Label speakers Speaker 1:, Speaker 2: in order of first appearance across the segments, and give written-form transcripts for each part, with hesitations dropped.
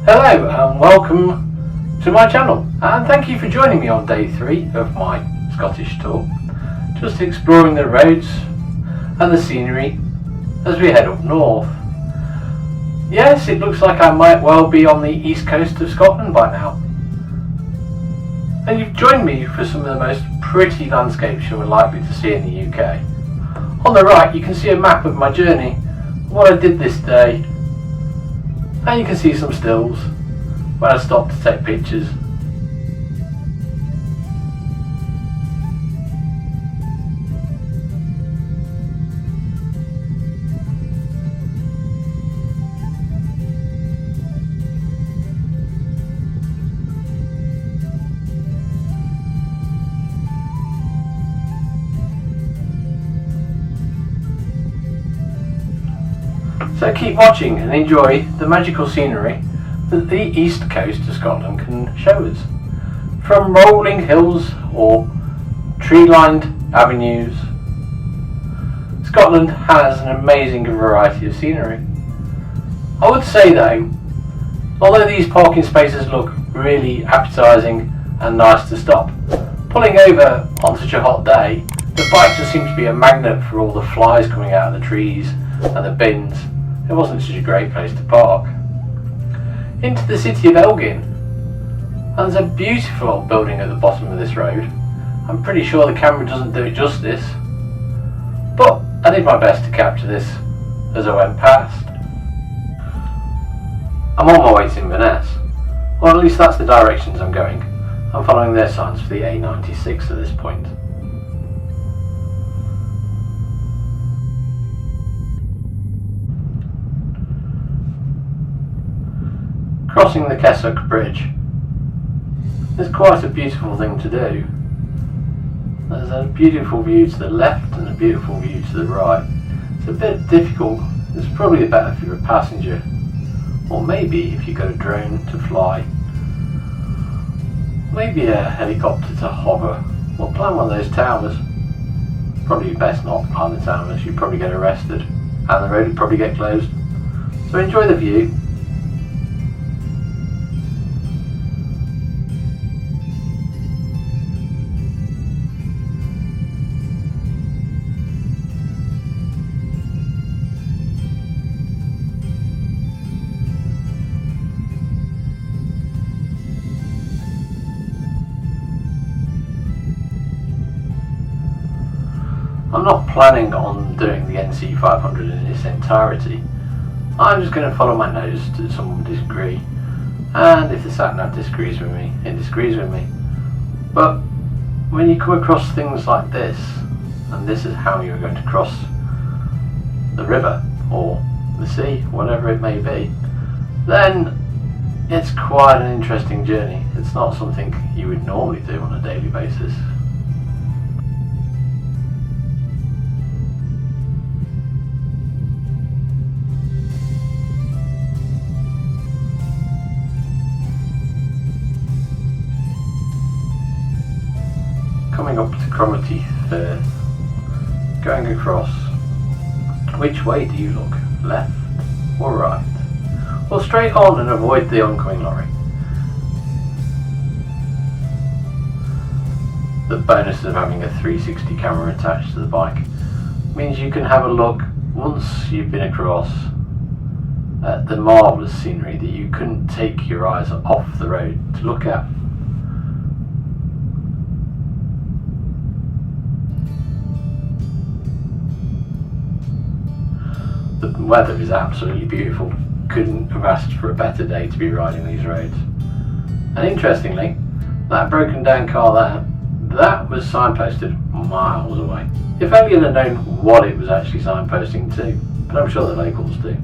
Speaker 1: Hello and welcome to my channel, and thank you for joining me on day 3 of my Scottish tour, just exploring the roads and the scenery as we head up north. Yes, it looks like I might well be on the east coast of Scotland by now, and you've joined me for some of the most pretty landscapes you're likely to see in the UK. On the right you can see a map of my journey, what I did this day, and you can see some stills when I stopped to take pictures. So keep watching and enjoy the magical scenery that the east coast of Scotland can show us. From rolling hills or tree-lined avenues, Scotland has an amazing variety of scenery. I would say though, although these parking spaces look really appetising and nice to stop, pulling over on such a hot day, the bike just seems to be a magnet for all the flies coming out of the trees and the bins. It wasn't such a great place to park. Into the city of Elgin, and there's a beautiful old building at the bottom of this road. I'm pretty sure the camera doesn't do it justice, but I did my best to capture this as I went past. I'm on my way to Inverness, or at least that's the directions I'm going. I'm following their signs for the A96 at this point. Crossing the Kessock Bridge is quite a beautiful thing to do. There's a beautiful view to the left and a beautiful view to the right. It's a bit difficult. It's probably better if you're a passenger, or maybe if you've got a drone to fly, maybe a helicopter to hover, or climb one of those towers. Probably best not climb the towers, you'd probably get arrested and the road would probably get closed. So enjoy the view. I'm not planning on doing the NC 500 in its entirety. I'm just going to follow my nose to some degree, and if the sat-nav disagrees with me, it disagrees with me. But when you come across things like this, and this is how you're going to cross the river or the sea, whatever it may be, then it's quite an interesting journey. It's not something you would normally do on a daily basis. Coming up to Cromarty Firth, going across. Which way do you look? Left or right? Well, straight on and avoid the oncoming lorry. The bonus of having a 360 camera attached to the bike means you can have a look once you've been across at the marvellous scenery that you couldn't take your eyes off the road to look at. The weather is absolutely beautiful. Couldn't have asked for a better day to be riding these roads. And interestingly, that broken down car there, that was signposted miles away. If only I'd have known what it was actually signposting to, but I'm sure the locals do.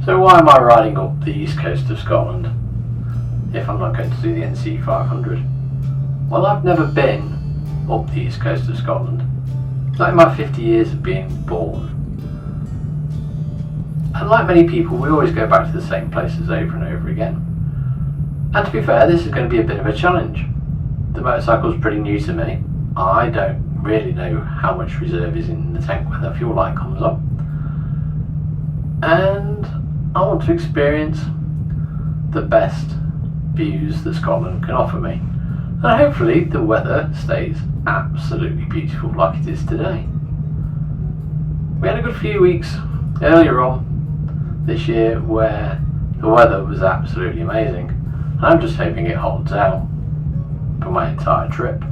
Speaker 1: So why am I riding up the east coast of Scotland if I'm not going to do the NC 500? Well, I've never been up the east coast of Scotland, not in my 50 years of being born. And like many people, we always go back to the same places over and over again. And to be fair, this is going to be a bit of a challenge. The motorcycle's pretty new to me. I don't really know how much reserve is in the tank when the fuel light comes up. And I want to experience the best views that Scotland can offer me. And hopefully the weather stays absolutely beautiful like it is today. We had a good few weeks earlier on this year where the weather was absolutely amazing. I'm just hoping it holds out for my entire trip.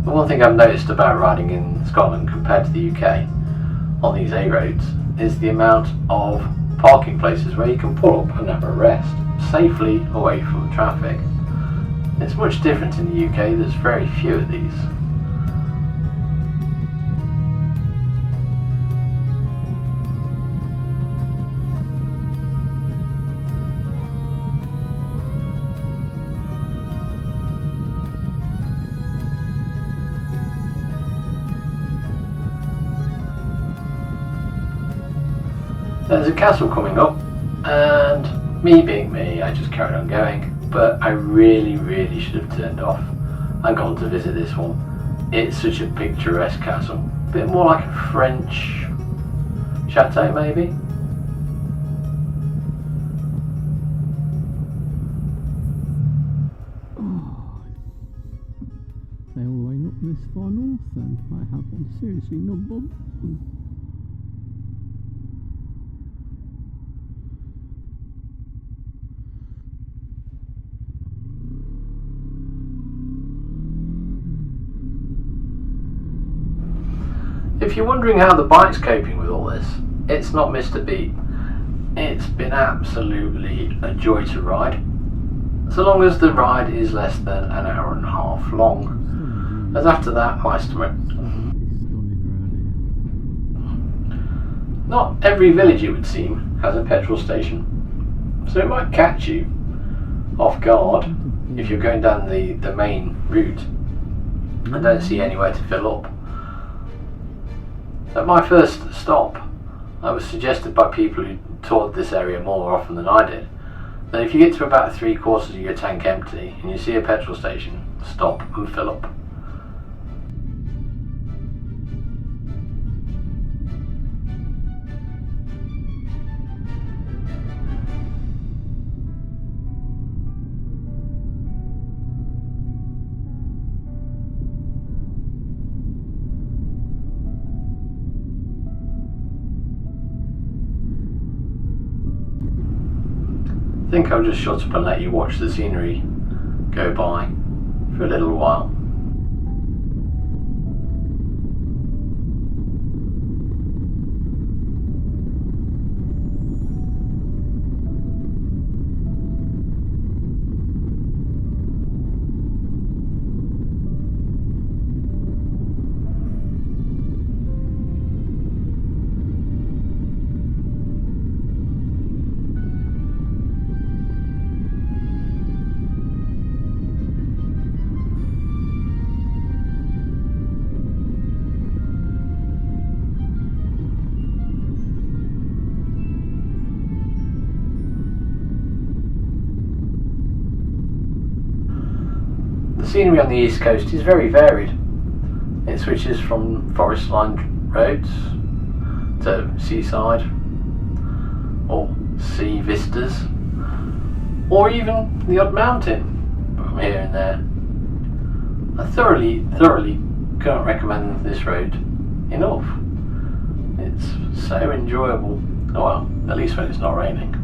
Speaker 1: One thing I've noticed about riding in Scotland compared to the UK on these A roads is the amount of parking places where you can pull up and have a rest safely away from traffic. It's much different in the UK, there's very few of these. There's a castle coming up, and me being me, I just carried on going, but I really should have turned off and gone to visit this one. It's such a picturesque castle, a bit more like a French chateau maybe.
Speaker 2: They're all the way up this far north then. I have one seriously number one.
Speaker 1: If you're wondering how the bike's coping with all this, it's not missed a beat. It's been absolutely a joy to ride, so long as the ride is less than an hour and a half long, as after that my stomach. Not every village, it would seem, has a petrol station, so it might catch you off guard if you're going down the main route and don't see anywhere to fill up. At my first stop, I was suggested by people who toured this area more often than I did, that if you get to about 3/4 of your tank empty and you see a petrol station, stop and fill up. I think I'll just shut up and let you watch the scenery go by for a little while. The scenery on the east coast is very varied. It switches from forest lined roads So seaside, or sea vistas, or even the odd mountain from here and there. I thoroughly can't recommend this road enough. It's so enjoyable. Oh well, at least when it's not raining.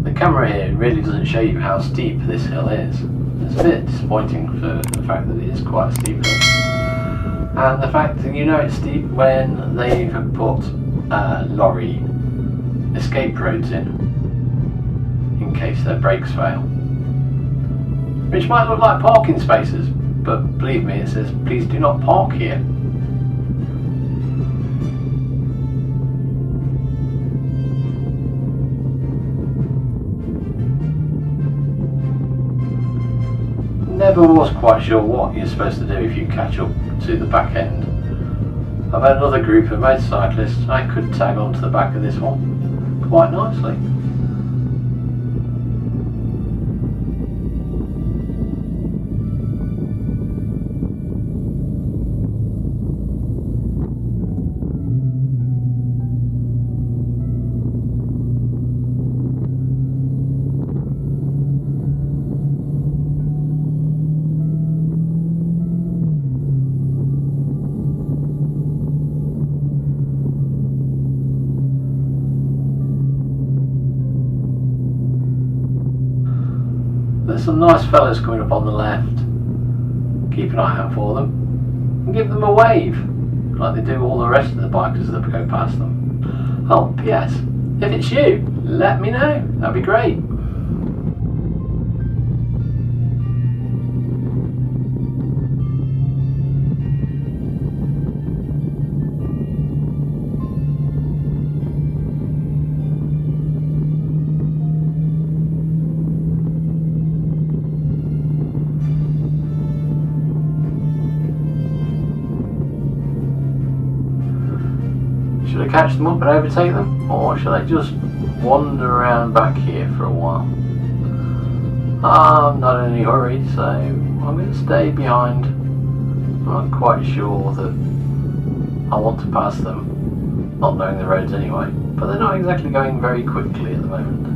Speaker 1: The camera here really doesn't show you how steep this hill is. It's a bit disappointing for the fact that it is quite a steep hill. And the fact that you know it's steep when they have put lorry escape roads in case their brakes fail. Which might look like parking spaces, but believe me, it says please do not park here. Never was quite sure what you're supposed to do if you catch up to the back end. I've had another group of motorcyclists. I could tag onto the back of this one quite nicely. There's some nice fellas coming up on the left. Keep an eye out for them and give them a wave like they do all the rest of the bikers that go past them. Oh, P.S. if it's you, let me know, that'd be great. Should I catch them up and overtake them, or should I just wander around back here for a while? I'm not in any hurry, so I'm going to stay behind. I'm not quite sure that I want to pass them, not knowing the roads anyway, but they're not exactly going very quickly at the moment.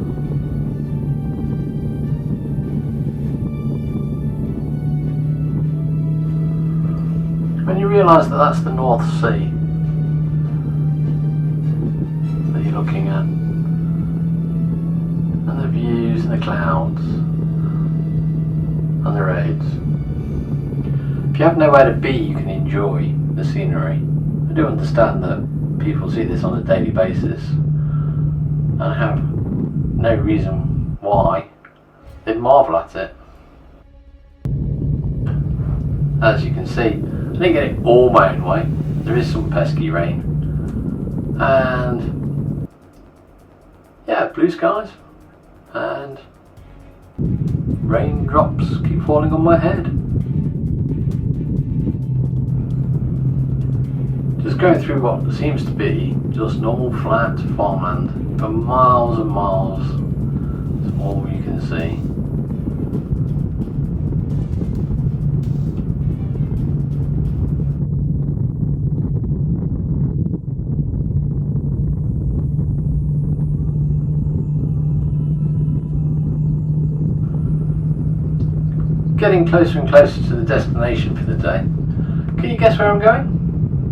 Speaker 1: When you realise that that's the North Sea that you're looking at, and the views and the clouds and the roads, if you have nowhere to be you can enjoy the scenery. I do understand that people see this on a daily basis and have no reason why they marvel at it. As you can see, I didn't get it all my own way. There is some pesky rain, and yeah, blue skies, and raindrops keep falling on my head. Just going through what seems to be just normal flat farmland for miles and miles. That's all you can see. Getting closer and closer to the destination for the day. Can you guess where I'm going?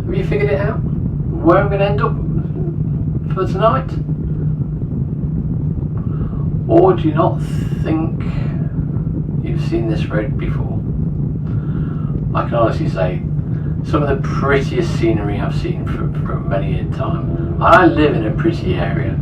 Speaker 1: Have you figured it out? Where I'm going to end up for tonight? Or do you not think you've seen this road before? I can honestly say some of the prettiest scenery I've seen for many a time. I live in a pretty area.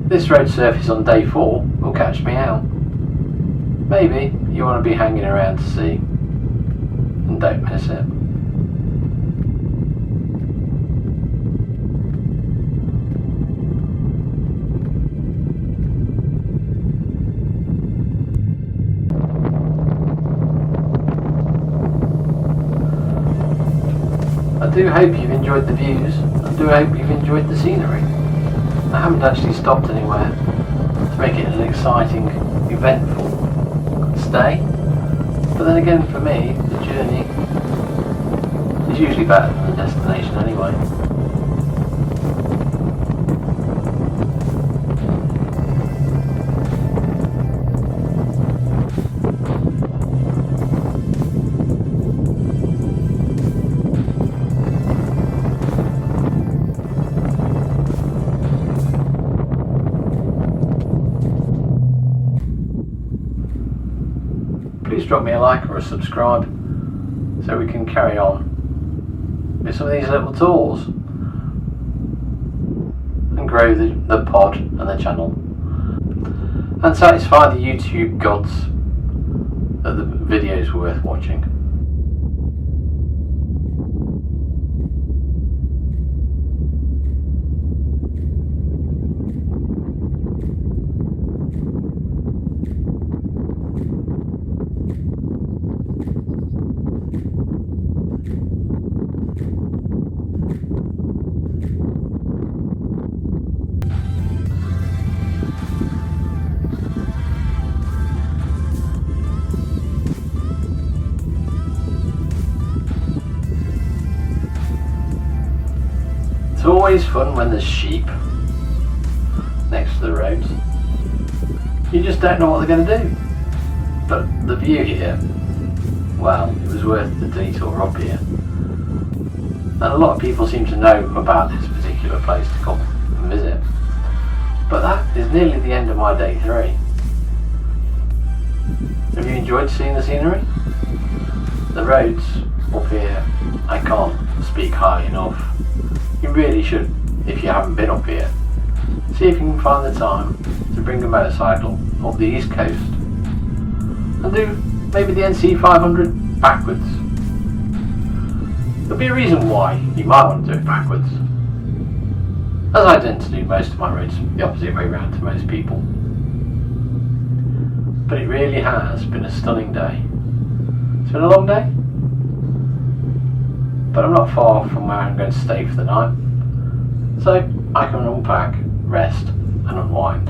Speaker 1: This road surface on day 4 will catch me out. Maybe you want to be hanging around to see, and don't miss it. I do hope you've enjoyed the views. I do hope you've enjoyed the scenery. I haven't actually stopped anywhere to make it an exciting, eventful stay. But then again, for me, the journey is usually better than the destination anyway. Please drop me a like or a subscribe so we can carry on with some of these little tours and grow the pod and the channel and satisfy the YouTube gods that the videos were worth watching. It's always fun when there's sheep next to the roads. You just don't know what they're going to do. But the view here, well, it was worth the detour up here. And a lot of people seem to know about this particular place to come and visit. But that is nearly the end of my day 3. Have you enjoyed seeing the scenery? The roads up here, I can't speak highly enough. You really should, if you haven't been up here, see if you can find the time to bring a motorcycle up the east coast and do maybe the NC 500 backwards. There'll be a reason why you might want to do it backwards, as I tend to do most of my roads the opposite way around to most people. But it really has been a stunning day. It's been a long day, but I'm not far from where I'm going to stay for the night, so I can unpack, rest and unwind.